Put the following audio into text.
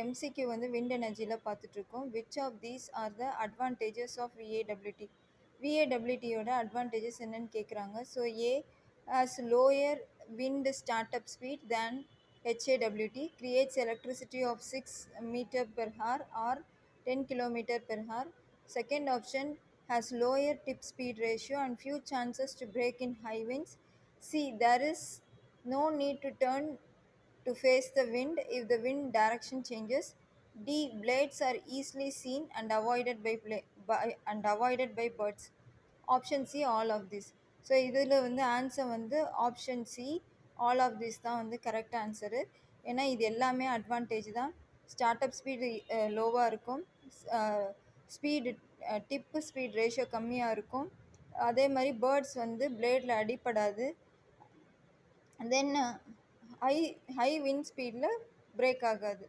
MCQ வந்து wind எனர்ஜியில் பார்த்துட்ருக்கோம். Which of these are the advantages of viability? விஏடபிலிட்டியோட அட்வான்டேஜஸ் என்னன்னு கேட்குறாங்க. So a as lower wind startup speed than HAWT, creates electricity of 6 meter per hour or 10 kilometer per hour. Second option has lower tip speed ratio and few chances to break in high winds. C, there is no need to turn to face the wind if the wind direction changes. D, blades are easily seen and avoided by birds. Option C all of this. So இதில் வந்து answer வந்து option C all of this தான் வந்து correct answer. ஏன்னா இது எல்லாமே advantage தான். Start up speed லோவாக இருக்கும், ஸ்பீடு டிப்பு ஸ்பீட் ரேஷியோ கம்மியாக இருக்கும், அதே மாதிரி பேர்ட்ஸ் வந்து பிளேடில் அடிப்படாது, தென் ஹை விண்ட் ஸ்பீடில் பிரேக் ஆகாது.